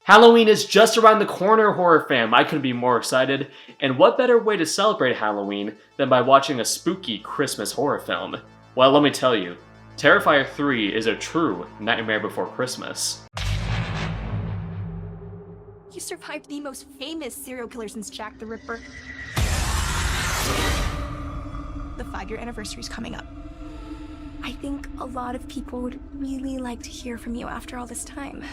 Halloween is just around the corner, horror fam. I couldn't be more excited. And what better way to celebrate Halloween than by watching a spooky Christmas horror film? Well, let me tell you, Terrifier 3 is a true Nightmare Before Christmas. You survived the most famous serial killer since Jack the Ripper. The 5-year anniversary is coming up. I think a lot of people would really like to hear from you after all this time.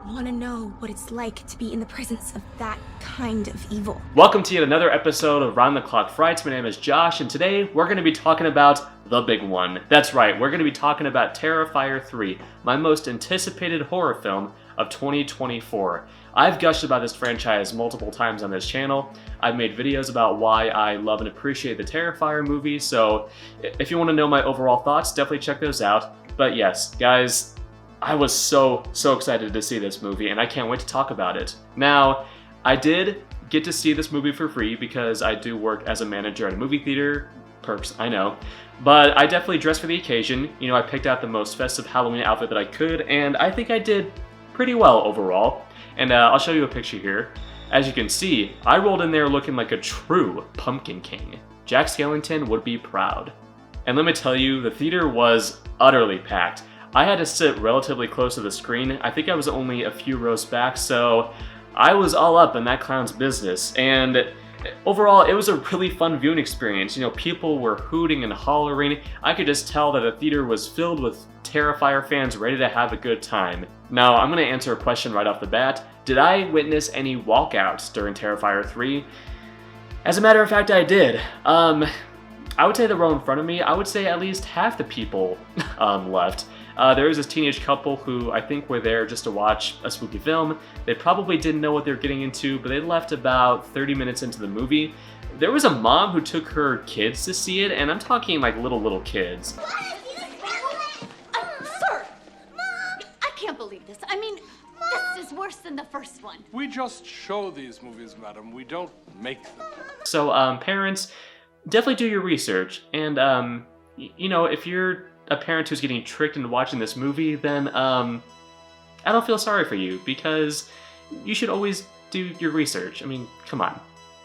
I want to know what it's like to be in the presence of that kind of evil. Welcome to yet another episode of Round the Clock Frights. My name is Josh, and today we're going to be talking about the big one. That's right, we're going to be talking about Terrifier 3, my most anticipated horror film of 2024. I've gushed about this franchise multiple times on this channel. I've made videos about why I love and appreciate the Terrifier movie, so if you want to know my overall thoughts, definitely check those out. But yes, guys, I was so excited to see this movie, and I can't wait to talk about it. Now, I did get to see this movie for free because I do work as a manager at a movie theater. Perks, I know. But I definitely dressed for the occasion. You know, I picked out the most festive Halloween outfit that I could, and I think I did pretty well overall. And I'll show you a picture here. As you can see, I rolled in there looking like a true Pumpkin King. Jack Skellington would be proud. And let me tell you, the theater was utterly packed. I had to sit relatively close to the screen. I think I was only a few rows back, so I was all up in that clown's business. And overall, it was a really fun viewing experience. You know, people were hooting and hollering. I could just tell that the theater was filled with Terrifier fans ready to have a good time. Now, I'm going to answer a question right off the bat. Did I witness any walkouts during Terrifier 3? As a matter of fact, I did. I would say the row in front of me, I would say at least half the people left. There was this teenage couple who I think were there just to watch a spooky film. They probably didn't know what they were getting into, but they left about 30 minutes into the movie. There was a mom who took her kids to see it, and I'm talking like little kids. Sir! Mom! I can't believe this. I mean, this is worse than the first one. We just show these movies, madam. We don't make them. So, parents, definitely do your research. And, you know, if you're a parent who's getting tricked into watching this movie, then I don't feel sorry for you, because you should always do your research. I mean, come on.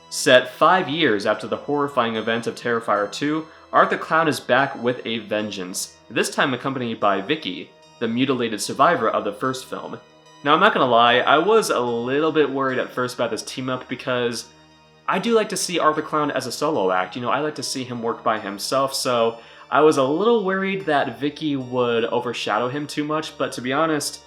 Set 5 years after the horrifying events of Terrifier 2, Art the Clown is back with a vengeance, this time accompanied by Vicky, the mutilated survivor of the first film. Now, I'm not gonna lie, I was a little bit worried at first about this team-up because I do like to see Art the Clown as a solo act. You know, I like to see him work by himself, so I was a little worried that Vicky would overshadow him too much, but to be honest,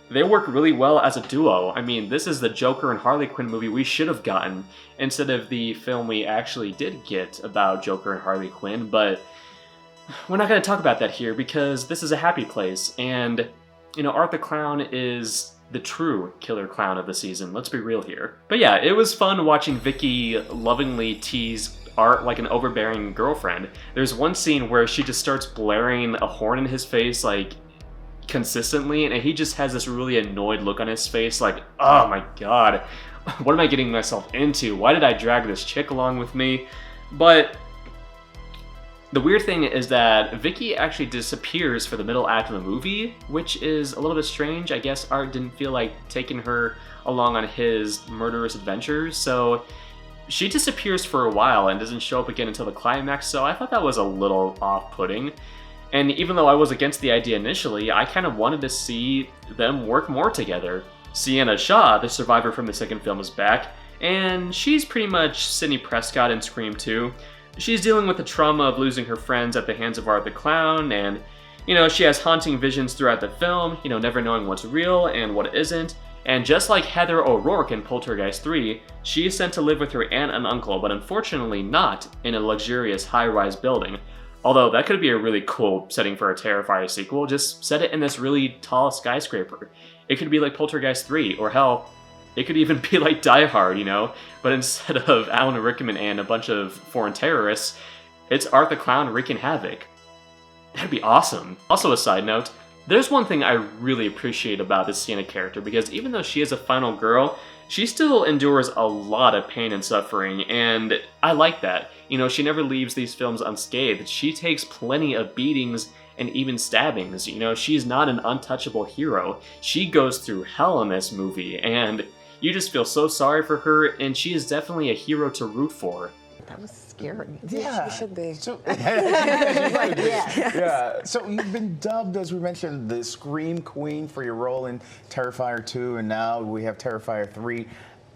they work really well as a duo. I mean, this is the Joker and Harley Quinn movie we should have gotten, instead of the film we actually did get about Joker and Harley Quinn, but we're not going to talk about that here because this is a happy place, and, you know, Art the Clown is the true killer clown of the season, let's be real here. But yeah, it was fun watching Vicky lovingly tease Art like an overbearing girlfriend. There's one scene where she just starts blaring a horn in his face, like, consistently, and he just has this really annoyed look on his face, like, oh my god, what am I getting myself into? Why did I drag this chick along with me? But the weird thing is that Vicky actually disappears for the middle act of the movie, which is a little bit strange. I guess Art didn't feel like taking her along on his murderous adventures, so she disappears for a while and doesn't show up again until the climax, so I thought that was a little off-putting. And even though I was against the idea initially, I kind of wanted to see them work more together. Sienna Shaw, the survivor from the second film, is back, and she's pretty much Sidney Prescott in Scream 2. She's dealing with the trauma of losing her friends at the hands of Art the Clown, and, you know, she has haunting visions throughout the film, you know, never knowing what's real and what isn't. And just like Heather O'Rourke in Poltergeist 3, she is sent to live with her aunt and uncle, but unfortunately not in a luxurious high-rise building. Although that could be a really cool setting for a Terrifier sequel, just set it in this really tall skyscraper. It could be like Poltergeist 3, or hell, it could even be like Die Hard, you know? But instead of Alan Rickman and a bunch of foreign terrorists, it's Art the Clown wreaking havoc. That'd be awesome. Also, a side note, there's one thing I really appreciate about this Sienna character, because even though she is a final girl, she still endures a lot of pain and suffering, and I like that. You know, she never leaves these films unscathed. She takes plenty of beatings and even stabbings. You know, she's not an untouchable hero. She goes through hell in this movie, and you just feel so sorry for her, and she is definitely a hero to root for. That was scary. Yeah. It should be. So, Yeah. So you've been dubbed, as we mentioned, the Scream Queen for your role in Terrifier 2, and now we have Terrifier 3.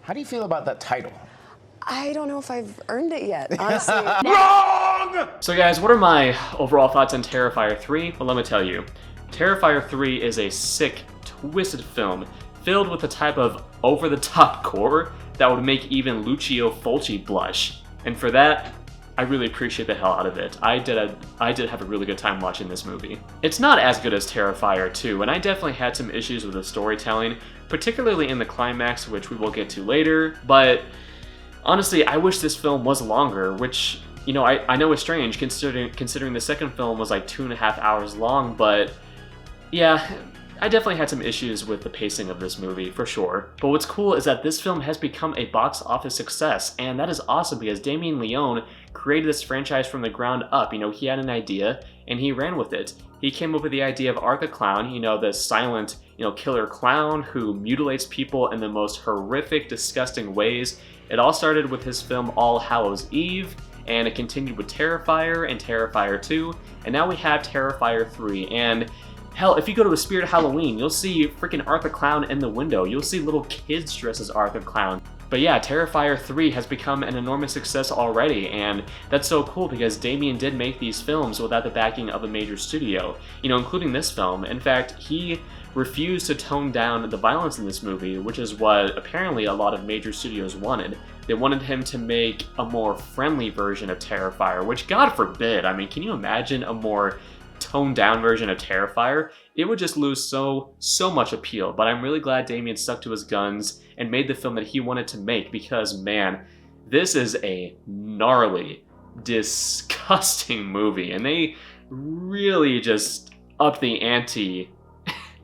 How do you feel about that title? I don't know if I've earned it yet, honestly. Wrong! So guys, what are my overall thoughts on Terrifier 3? Well, let me tell you. Terrifier 3 is a sick, twisted film filled with the type of over-the-top gore that would make even Lucio Fulci blush. And for that, I really appreciate the hell out of it. I did have a really good time watching this movie. It's not as good as Terrifier 2, and I definitely had some issues with the storytelling, particularly in the climax, which we will get to later, but honestly, I wish this film was longer, which, you know, I know is strange considering the second film was like 2.5 hours long, but yeah, I definitely had some issues with the pacing of this movie, for sure. But what's cool is that this film has become a box office success, and that is awesome because Damien Leone created this franchise from the ground up. You know, he had an idea, and he ran with it. He came up with the idea of Art the Clown, you know, the silent, you know, killer clown who mutilates people in the most horrific, disgusting ways. It all started with his film All Hallows Eve, and it continued with Terrifier and Terrifier 2, and now we have Terrifier 3, and hell, if you go to a Spirit Halloween, you'll see freaking Art the Clown in the window. You'll see little kids dressed as Art the Clown. But yeah, Terrifier 3 has become an enormous success already, and that's so cool because Damien did make these films without the backing of a major studio, you know, including this film. In fact, he refused to tone down the violence in this movie, which is what apparently a lot of major studios wanted. They wanted him to make a more friendly version of Terrifier, which, God forbid, I mean, can you imagine a more toned down version of Terrifier? It would just lose so much appeal, but I'm really glad Damien stuck to his guns and made the film that he wanted to make because, man, this is a gnarly, disgusting movie, and they really just upped the ante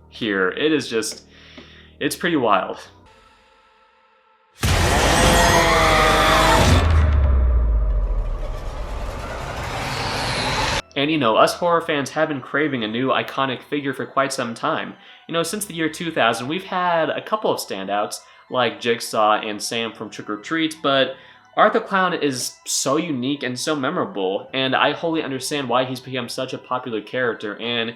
here. It is just, it's pretty wild. And you know, us horror fans have been craving a new iconic figure for quite some time. You know, since the year 2000, we've had a couple of standouts, like Jigsaw and Sam from Trick or Treat, but Art the Clown is so unique and so memorable, and I wholly understand why he's become such a popular character, and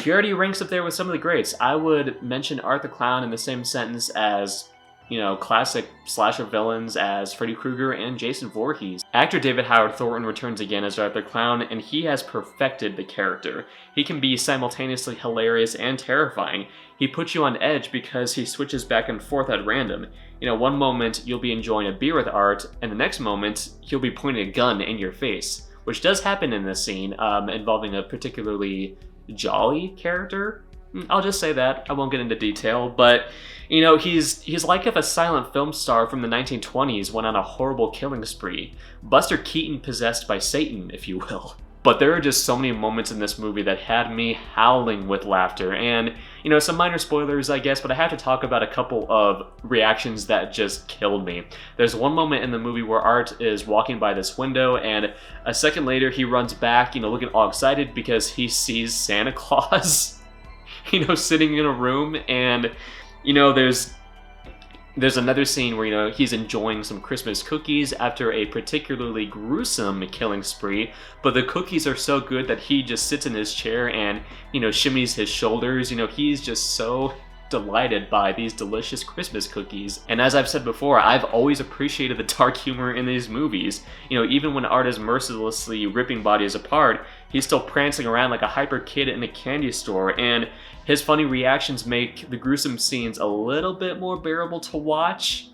he already ranks up there with some of the greats. I would mention Art the Clown in the same sentence as, you know, classic slasher villains as Freddy Krueger and Jason Voorhees. Actor David Howard Thornton returns again as Art the Clown, and he has perfected the character. He can be simultaneously hilarious and terrifying. He puts you on edge because he switches back and forth at random. You know, one moment you'll be enjoying a beer with Art, and the next moment he'll be pointing a gun in your face, which does happen in this scene, involving a particularly jolly character. I'll just say that, I won't get into detail, but you know, he's like if a silent film star from the 1920s went on a horrible killing spree. Buster Keaton possessed by Satan, if you will. But there are just so many moments in this movie that had me howling with laughter, and you know, some minor spoilers I guess, but I have to talk about a couple of reactions that just killed me. There's one moment in the movie where Art is walking by this window, and a second later he runs back, you know, looking all excited because he sees Santa Claus you know, sitting in a room, and you know, there's another scene where, you know, he's enjoying some Christmas cookies after a particularly gruesome killing spree, but the cookies are so good that he just sits in his chair and, you know, shimmies his shoulders. You know, he's just so delighted by these delicious Christmas cookies. And as I've said before, I've always appreciated the dark humor in these movies. You know, even when Art is mercilessly ripping bodies apart, he's still prancing around like a hyper kid in a candy store, and his funny reactions make the gruesome scenes a little bit more bearable to watch.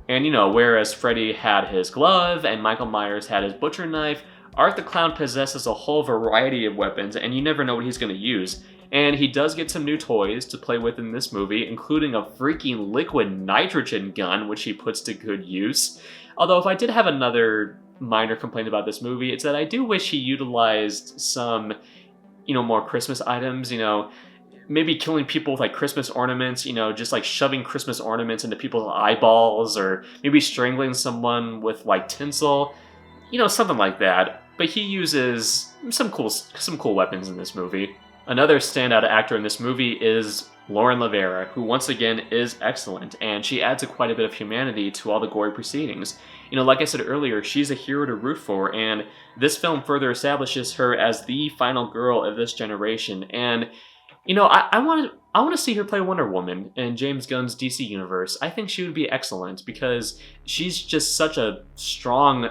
And you know, whereas Freddy had his glove and Michael Myers had his butcher knife, Art the Clown possesses a whole variety of weapons, and you never know what he's going to use. And he does get some new toys to play with in this movie, including a freaking liquid nitrogen gun, which he puts to good use. Although if I did have another minor complaint about this movie, it's that I do wish he utilized some, you know, more Christmas items, you know, maybe killing people with like Christmas ornaments, you know, just like shoving Christmas ornaments into people's eyeballs, or maybe strangling someone with like tinsel, you know, something like that. but he uses some cool weapons in this movie. Another standout actor in this movie is Lauren Lavera, who once again is excellent, and she adds quite a bit of humanity to all the gory proceedings. You know, like I said earlier, she's a hero to root for, and this film further establishes her as the final girl of this generation. And, you know, I want to see her play Wonder Woman in James Gunn's DC universe. I think she would be excellent because she's just such a strong,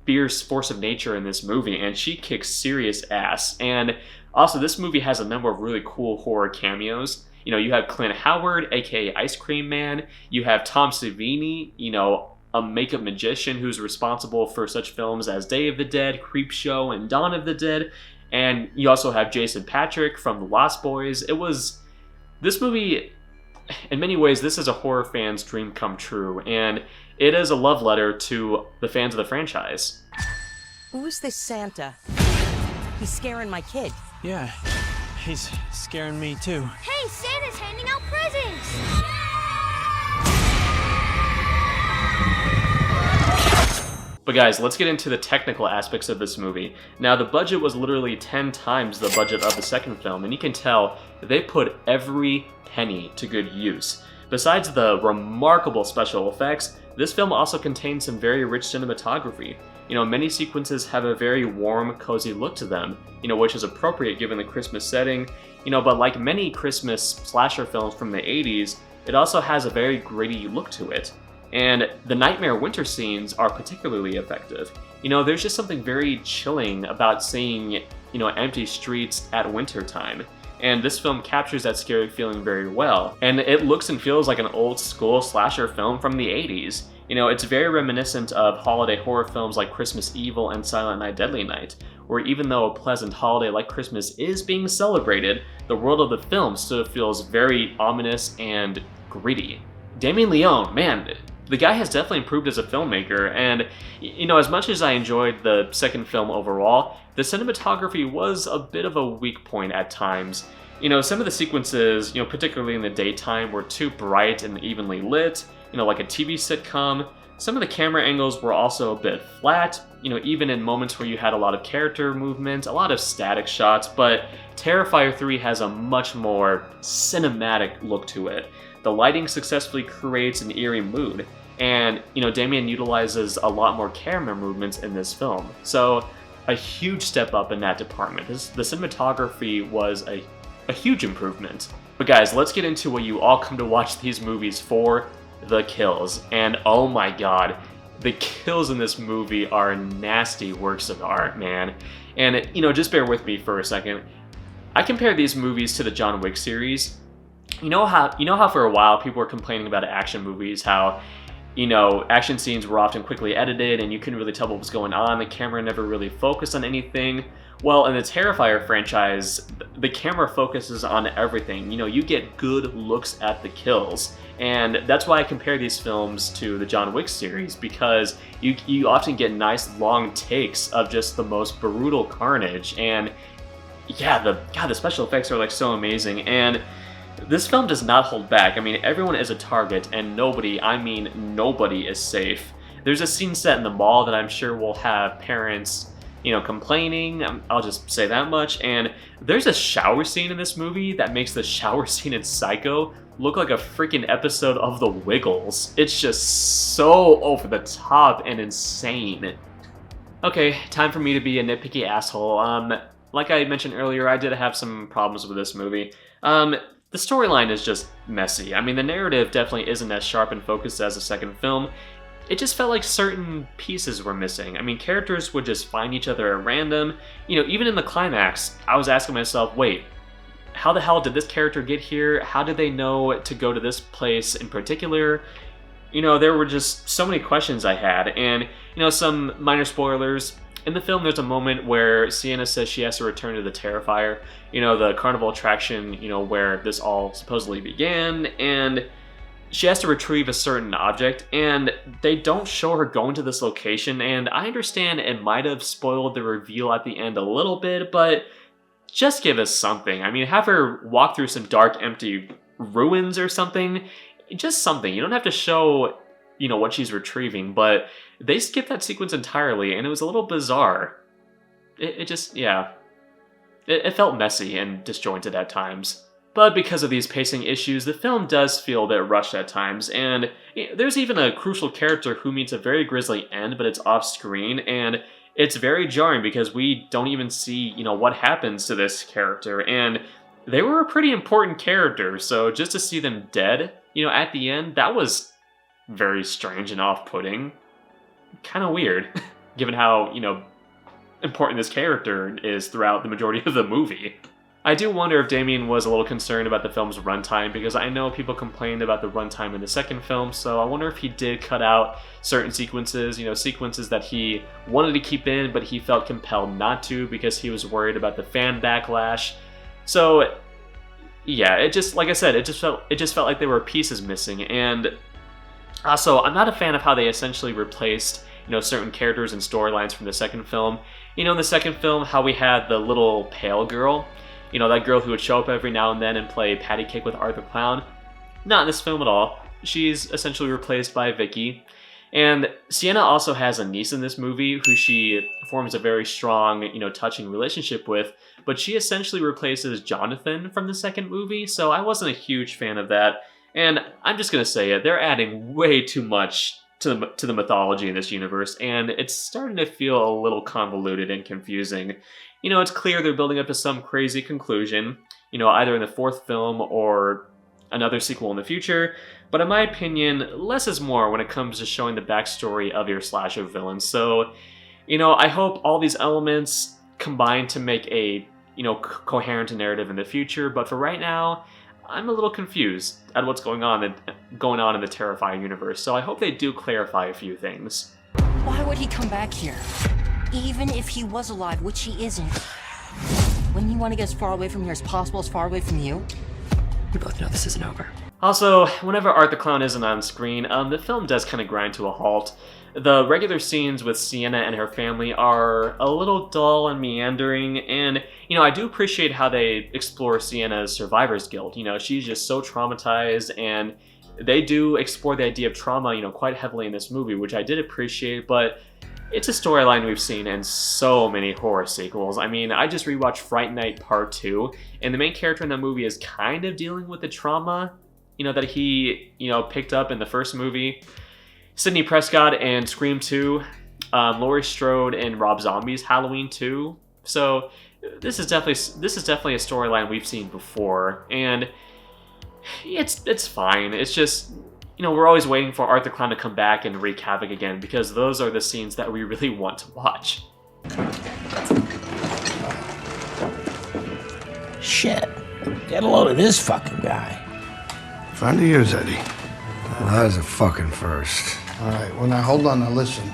fierce force of nature in this movie, and she kicks serious ass. And also, this movie has a number of really cool horror cameos. You know, you have Clint Howard, aka Ice Cream Man. You have Tom Savini, you know, a makeup magician who's responsible for such films as Day of the Dead, Creepshow, and Dawn of the Dead. And you also have Jason Patric from The Lost Boys. This movie, in many ways, this is a horror fan's dream come true, and it is a love letter to the fans of the franchise. Who's this Santa? He's scaring my kid. Yeah, he's scaring me too. Hey, Santa's handing out presents! But guys, let's get into the technical aspects of this movie. Now, the budget was literally 10 times the budget of the second film, and you can tell they put every penny to good use. Besides the remarkable special effects, this film also contains some very rich cinematography. You know, many sequences have a very warm, cozy look to them, you know, which is appropriate given the Christmas setting. You know, but like many Christmas slasher films from the 80s, it also has a very gritty look to it. And the nightmare winter scenes are particularly effective. You know, there's just something very chilling about seeing, you know, empty streets at winter time. And this film captures that scary feeling very well. And it looks and feels like an old school slasher film from the 80s. You know, it's very reminiscent of holiday horror films like Christmas Evil and Silent Night Deadly Night, where even though a pleasant holiday like Christmas is being celebrated, the world of the film still feels very ominous and gritty. Damien Leone, man, the guy has definitely improved as a filmmaker, and, you know, as much as I enjoyed the second film overall, the cinematography was a bit of a weak point at times. You know, some of the sequences, you know, particularly in the daytime, were too bright and evenly lit, you know, like a TV sitcom. Some of the camera angles were also a bit flat, you know, even in moments where you had a lot of character movement, a lot of static shots, but Terrifier 3 has a much more cinematic look to it. The lighting successfully creates an eerie mood, and, you know, Damien utilizes a lot more camera movements in this film. So, a huge step up in that department. The cinematography was a huge improvement. But guys, let's get into what you all come to watch these movies for, the kills. And oh my god, the kills in this movie are nasty works of art, man. And, you know, just bear with me for a second. I compare these movies to the John Wick series. You know how for a while people were complaining about action movies, how, you know, action scenes were often quickly edited and you couldn't really tell what was going on, the camera never really focused on anything. Well, in the Terrifier franchise, the camera focuses on everything. You know, you get good looks at the kills. And that's why I compare these films to the John Wick series, because you often get nice long takes of just the most brutal carnage. And yeah, the special effects are like so amazing. And this film does not hold back. I mean, everyone is a target, and nobody, I mean nobody, is safe. There's a scene set in the mall that I'm sure will have parents, you know, complaining. I'll just say that much. And there's a shower scene in this movie that makes the shower scene in Psycho look like a freaking episode of The Wiggles. It's just so over the top and insane. Okay, time for me to be a nitpicky asshole. Like I mentioned earlier, I did have some problems with this movie. The storyline is just messy. I mean, the narrative definitely isn't as sharp and focused as the second film. It just felt like certain pieces were missing. I mean, characters would just find each other at random. You know, even in the climax, I was asking myself, wait, how the hell did this character get here? How did they know to go to this place in particular? You know, there were just so many questions I had. And, you know, some minor spoilers. In the film, there's a moment where Sienna says she has to return to the Terrifier, you know, the carnival attraction, you know, where this all supposedly began, and she has to retrieve a certain object, and they don't show her going to this location, and I understand it might have spoiled the reveal at the end a little bit, but just give us something. I mean, have her walk through some dark, empty ruins or something. Just something. You don't have to show, you know, what she's retrieving, but they skipped that sequence entirely, and it was a little bizarre. it just, yeah. It felt messy and disjointed at times. But because of these pacing issues, the film does feel a bit rushed at times, and there's even a crucial character who meets a very grisly end, but it's off screen, and it's very jarring because we don't even see, what happens to this character, and they were a pretty important character, so just to see them dead, at the end, that was very strange and off-putting. Kind of weird, given how, important this character is throughout the majority of the movie. I do wonder if Damien was a little concerned about the film's runtime, because I know people complained about the runtime in the second film, so I wonder if he did cut out certain sequences, sequences that he wanted to keep in, but he felt compelled not to because he was worried about the fan backlash. So, yeah, it just, like I said, it just felt like there were pieces missing, and also, I'm not a fan of how they essentially replaced, certain characters and storylines from the second film. In the second film, how we had the little pale girl, that girl who would show up every now and then and play patty cake with Arthur Clown. Not in this film at all. She's essentially replaced by Vicky. And Sienna also has a niece in this movie who she forms a very strong, touching relationship with, but she essentially replaces Jonathan from the second movie, so I wasn't a huge fan of that. And I'm just gonna say it, they're adding way too much to the mythology in this universe, and it's starting to feel a little convoluted and confusing. It's clear they're building up to some crazy conclusion, either in the fourth film or another sequel in the future, but in my opinion, less is more when it comes to showing the backstory of your slasher villains. So, I hope all these elements combine to make a, coherent narrative in the future, but for right now, I'm a little confused at what's going on in the Terrifier universe, so I hope they do clarify a few things. Why would he come back here? Even if he was alive, which he isn't. Wouldn't you want to get as far away from here as possible, as far away from you? We both know this isn't over. Also, whenever Art the Clown isn't on screen, the film does kind of grind to a halt. The regular scenes with Sienna and her family are a little dull and meandering, and, I do appreciate how they explore Sienna's survivor's guilt. She's just so traumatized, and they do explore the idea of trauma, quite heavily in this movie, which I did appreciate, but it's a storyline we've seen in so many horror sequels. I mean, I just rewatched Fright Night Part 2, and the main character in that movie is kind of dealing with the trauma, that he, picked up in the first movie. Sidney Prescott and Scream 2, Laurie Strode and Rob Zombie's Halloween 2. So this is definitely a storyline we've seen before, and it's fine. It's just, we're always waiting for Art the Clown to come back and wreak havoc again, because those are the scenes that we really want to watch. Shit. Get a load of this fucking guy. Friend of yours, Eddie. Well, that is a fucking first. All right, well, now, hold on. Now, listen.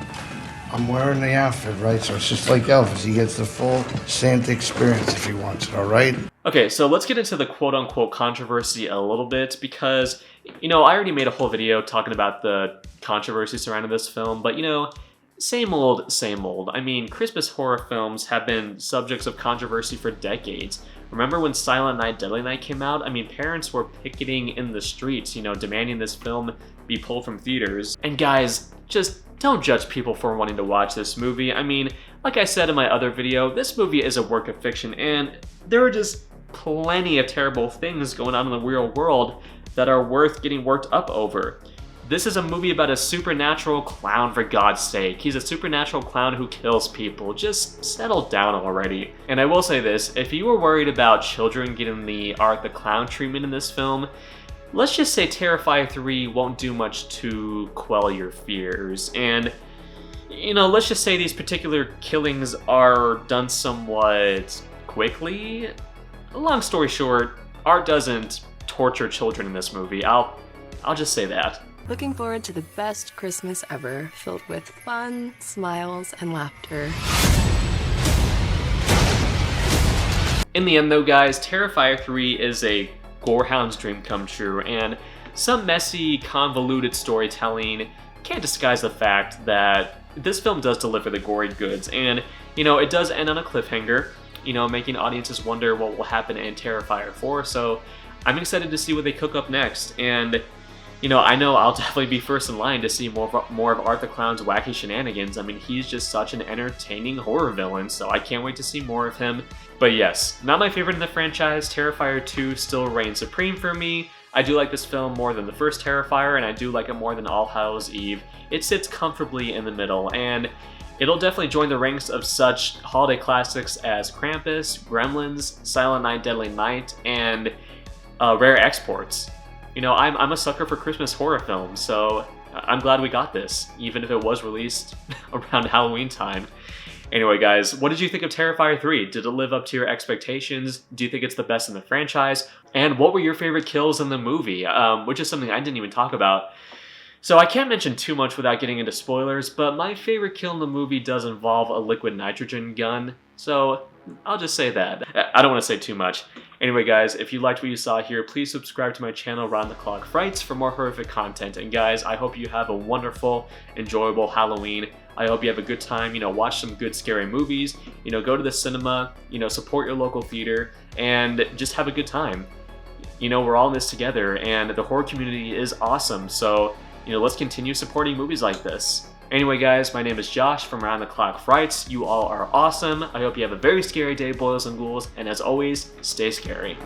I'm wearing the outfit, right? So it's just like Elvis. He gets the full Santa experience if he wants it, all right? Okay, so let's get into the quote-unquote controversy a little bit, because, I already made a whole video talking about the controversy surrounding this film, but, same old, same old. I mean, Christmas horror films have been subjects of controversy for decades. Remember when Silent Night, Deadly Night came out? I mean, parents were picketing in the streets, demanding this film be pulled from theaters. And guys, just don't judge people for wanting to watch this movie. I mean, like I said in my other video, this movie is a work of fiction, and there are just plenty of terrible things going on in the real world that are worth getting worked up over. This is a movie about a supernatural clown, for God's sake. He's a supernatural clown who kills people. Just settle down already. And I will say this, if you were worried about children getting the Art the Clown treatment in this film, let's just say Terrifier 3 won't do much to quell your fears. And, let's just say these particular killings are done somewhat quickly. Long story short, Art doesn't torture children in this movie. I'll just say that. Looking forward to the best Christmas ever, filled with fun, smiles, and laughter. In the end though, guys, Terrifier 3 is a gorehound's dream come true, and some messy, convoluted storytelling can't disguise the fact that this film does deliver the gory goods, and, it does end on a cliffhanger, making audiences wonder what will happen in Terrifier 4, so I'm excited to see what they cook up next, and you know, I know I'll definitely be first in line to see more of Art the Clown's wacky shenanigans. I mean, he's just such an entertaining horror villain, so I can't wait to see more of him. But yes, not my favorite in the franchise. Terrifier 2 still reigns supreme for me. I do like this film more than the first Terrifier, and I do like it more than All Hallows Eve. It sits comfortably in the middle, and it'll definitely join the ranks of such holiday classics as Krampus, Gremlins, Silent Night, Deadly Night, and rare exports. You know, I'm a sucker for Christmas horror films, so I'm glad we got this, even if it was released around Halloween time. Anyway, guys, what did you think of Terrifier 3? Did it live up to your expectations? Do you think it's the best in the franchise? And what were your favorite kills in the movie? Which is something I didn't even talk about. So I can't mention too much without getting into spoilers, but my favorite kill in the movie does involve a liquid nitrogen gun, so I'll just say that. I don't want to say too much. Anyway, guys, if you liked what you saw here, please subscribe to my channel, Round the Clock Frights, for more horrific content. And guys, I hope you have a wonderful, enjoyable Halloween. I hope you have a good time, you know, watch some good scary movies, you know, go to the cinema, you know, support your local theater, and just have a good time. You know, we're all in this together, and the horror community is awesome, so, you know, let's continue supporting movies like this. Anyway, guys, my name is Josh from Round the Clock Frights. You all are awesome. I hope you have a very scary day, boys and ghouls, and as always, stay scary.